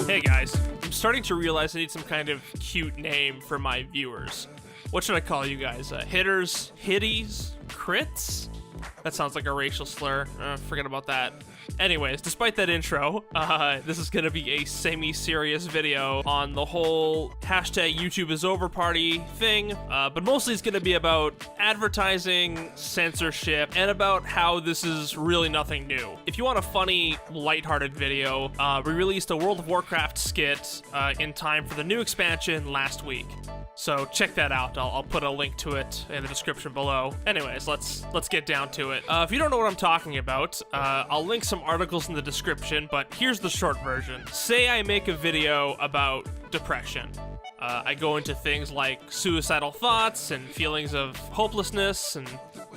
Hey guys, I'm starting to realize I need some kind of cute name for my viewers. What should I call you guys? Hitters? Hitties? Crits? That sounds like a racial slur. Forget about that. Anyways, despite that intro, this is gonna be a semi-serious video on the whole hashtag YouTube is over party thing, but mostly it's gonna be about advertising, censorship, and about how this is really nothing new. If you want a funny, lighthearted video, we released a World of Warcraft skit in time for the new expansion last week. So check that out. I'll put a link to it in the description below. Anyways, let's get down to it. If you don't know what I'm talking about, I'll link some articles in the description, but here's the short version. Say I make a video about depression. I go into things like suicidal thoughts and feelings of hopelessness and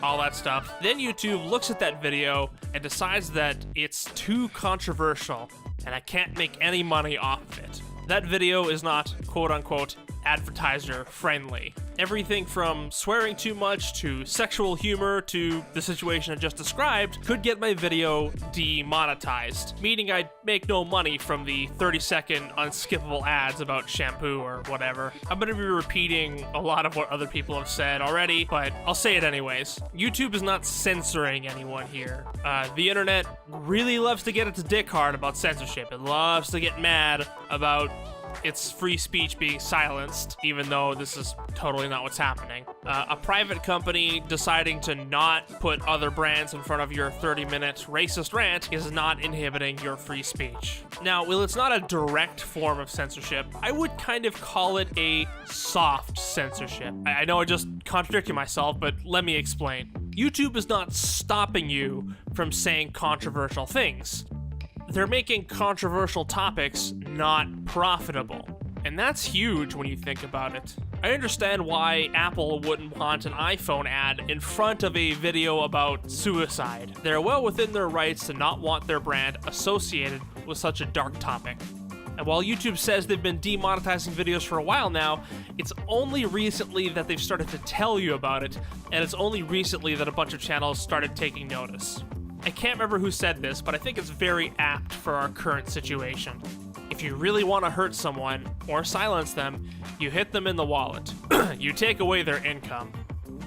all that stuff. Then YouTube looks at that video and decides that it's too controversial and I can't make any money off of it. That video is not quote-unquote advertiser friendly. Everything from swearing too much to sexual humor to the situation I just described could get my video demonetized, meaning I'd make no money from the 30-second unskippable ads about shampoo or whatever. I'm gonna be repeating a lot of what other people have said already, but I'll say it anyways. YouTube is not censoring anyone here. The internet really loves to get its dick hard about censorship. It loves to get mad about it's free speech being silenced, even though this is totally not what's happening. A private company deciding to not put other brands in front of your 30-minute racist rant is not inhibiting your free speech. Now, while it's not a direct form of censorship, I would kind of call it a soft censorship. I know I just contradicted myself, but let me explain. YouTube is not stopping you from saying controversial things. They're making controversial topics not profitable. And that's huge when you think about it. I understand why Apple wouldn't want an iPhone ad in front of a video about suicide. They're well within their rights to not want their brand associated with such a dark topic. And while YouTube says they've been demonetizing videos for a while now, it's only recently that they've started to tell you about it, and it's only recently that a bunch of channels started taking notice. I can't remember who said this, but I think it's very apt for our current situation. If you really want to hurt someone or silence them, you hit them in the wallet. You take away their income.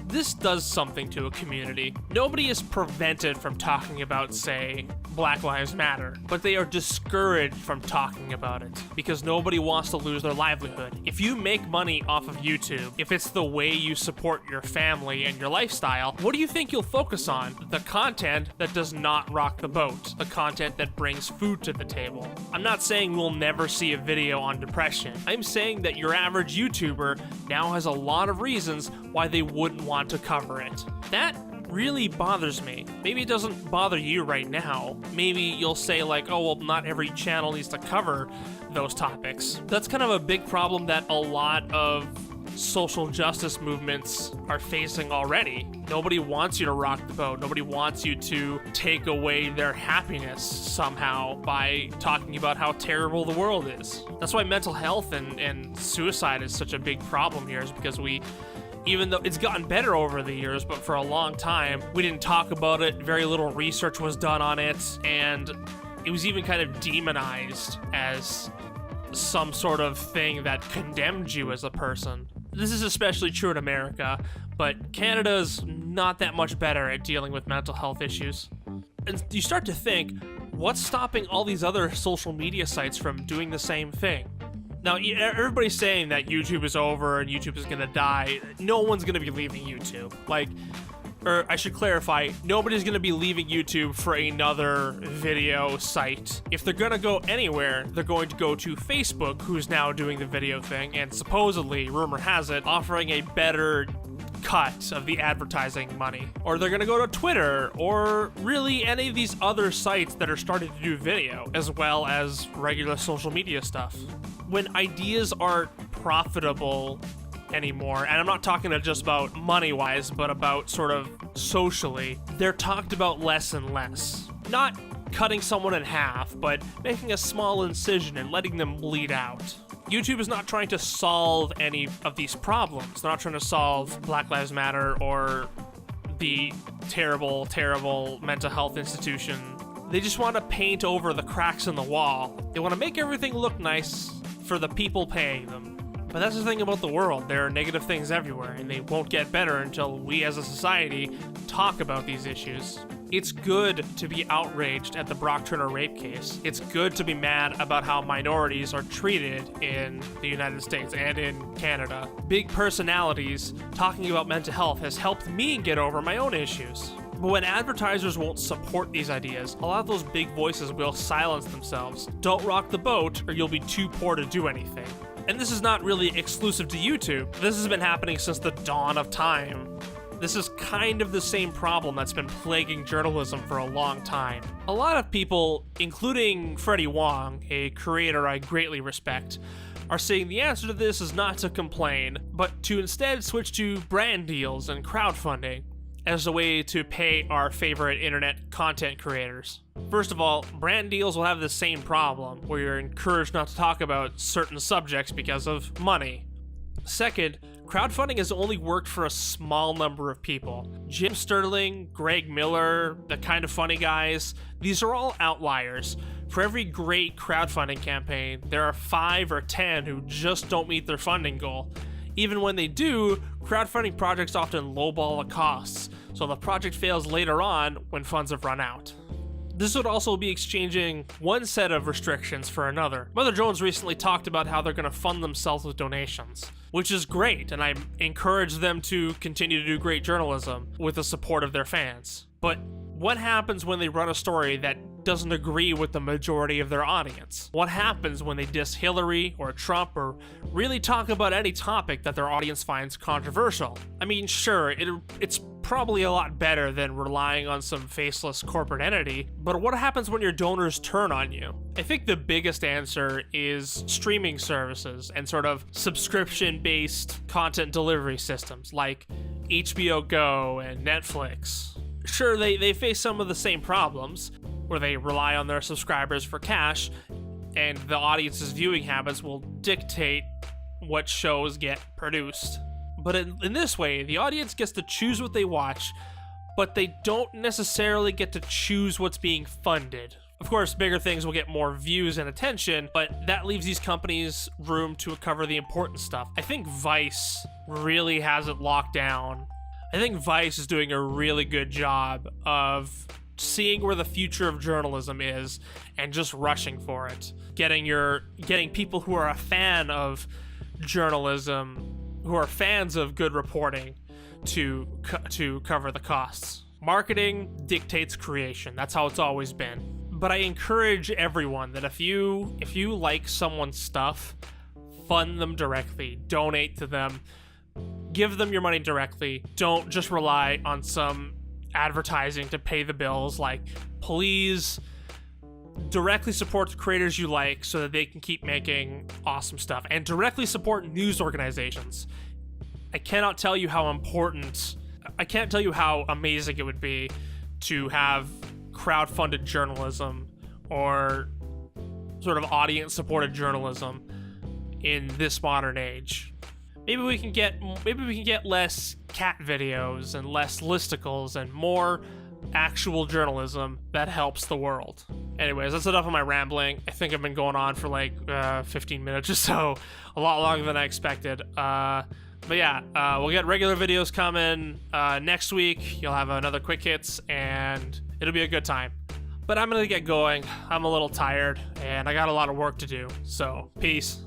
This does something to a community. Nobody is prevented from talking about, say, Black Lives Matter, but they are discouraged from talking about it because nobody wants to lose their livelihood. If you make money off of YouTube, if it's the way you support your family and your lifestyle, what do you think you'll focus on? The content that does not rock the boat, the content that brings food to the table. I'm not saying we'll never see a video on depression. I'm saying that your average YouTuber now has a lot of reasons why they wouldn't want to cover it. That really bothers me. Maybe it doesn't bother you right now. Maybe you'll say like, oh, well, not every channel needs to cover those topics. That's kind of a big problem that a lot of social justice movements are facing already. Nobody wants you to rock the boat. Nobody wants you to take away their happiness somehow by talking about how terrible the world is. That's why mental health and suicide is such a big problem here, is because even though it's gotten better over the years, but for a long time, we didn't talk about it, very little research was done on it, and it was even kind of demonized as some sort of thing that condemned you as a person. This is especially true in America, but Canada's not that much better at dealing with mental health issues. And you start to think, what's stopping all these other social media sites from doing the same thing? Now, everybody's saying that YouTube is over and YouTube is gonna die. No one's gonna be leaving YouTube. Or I should clarify, nobody's gonna be leaving YouTube for another video site. If they're gonna go anywhere, they're going to go to Facebook, who's now doing the video thing, and supposedly, rumor has it, offering a better cut of the advertising money. Or they're gonna go to Twitter, or really any of these other sites that are starting to do video, as well as regular social media stuff. When ideas aren't profitable anymore, and I'm not talking just about money-wise, but about sort of socially, they're talked about less and less. Not cutting someone in half, but making a small incision and letting them bleed out. YouTube is not trying to solve any of these problems. They're not trying to solve Black Lives Matter or the terrible, terrible mental health institution They just want to paint over the cracks in the wall. They want to make everything look nice for the people paying them. But that's the thing about the world. There are negative things everywhere, and they won't get better until we as a society talk about these issues. It's good to be outraged at the Brock Turner rape case. It's good to be mad about how minorities are treated in the United States and in Canada. Big personalities talking about mental health has helped me get over my own issues. But when advertisers won't support these ideas, a lot of those big voices will silence themselves. Don't rock the boat, or you'll be too poor to do anything. And this is not really exclusive to YouTube. This has been happening since the dawn of time. This is kind of the same problem that's been plaguing journalism for a long time. A lot of people, including Freddie Wong, a creator I greatly respect, are saying the answer to this is not to complain, but to instead switch to brand deals and crowdfunding as a way to pay our favorite internet content creators. First of all, brand deals will have the same problem, where you're encouraged not to talk about certain subjects because of money. Second, crowdfunding has only worked for a small number of people. Jim Sterling, Greg Miller, the Kind of Funny guys, these are all outliers. For every great crowdfunding campaign, there are 5 or 10 who just don't meet their funding goal. Even when they do, crowdfunding projects often lowball the costs, so the project fails later on when funds have run out. This would also be exchanging one set of restrictions for another. Mother Jones recently talked about how they're going to fund themselves with donations, which is great, and I encourage them to continue to do great journalism with the support of their fans. But what happens when they run a story that doesn't agree with the majority of their audience? What happens when they diss Hillary or Trump or really talk about any topic that their audience finds controversial? I mean, sure, it's probably a lot better than relying on some faceless corporate entity, but what happens when your donors turn on you? I think the biggest answer is streaming services and sort of subscription-based content delivery systems like HBO Go and Netflix. Sure, they face some of the same problems, where they rely on their subscribers for cash, and the audience's viewing habits will dictate what shows get produced. But in this way, the audience gets to choose what they watch, but they don't necessarily get to choose what's being funded. Of course, bigger things will get more views and attention, but that leaves these companies room to cover the important stuff. I think Vice really has it locked down. I think Vice is doing a really good job of seeing where the future of journalism is and just rushing for it. Getting people who are a fan of journalism, who are fans of good reporting, to cover the costs. Marketing dictates creation. That's how it's always been. But I encourage everyone that if you like someone's stuff, fund them directly, donate to them, give them your money directly. Don't just rely on some advertising to pay the bills. Like, please directly support the creators you like so that they can keep making awesome stuff, and directly support news organizations. I can't tell you how amazing it would be to have crowdfunded journalism or sort of audience supported journalism in this modern age. Maybe we can get less cat videos and less listicles and more actual journalism that helps the world. Anyways, that's enough of my rambling. I think I've been going on for like 15 minutes or so, a lot longer than I expected. But yeah, we'll get regular videos coming next week. You'll have another quick hits, and it'll be a good time. But I'm gonna get going. I'm a little tired, and I got a lot of work to do. So, peace.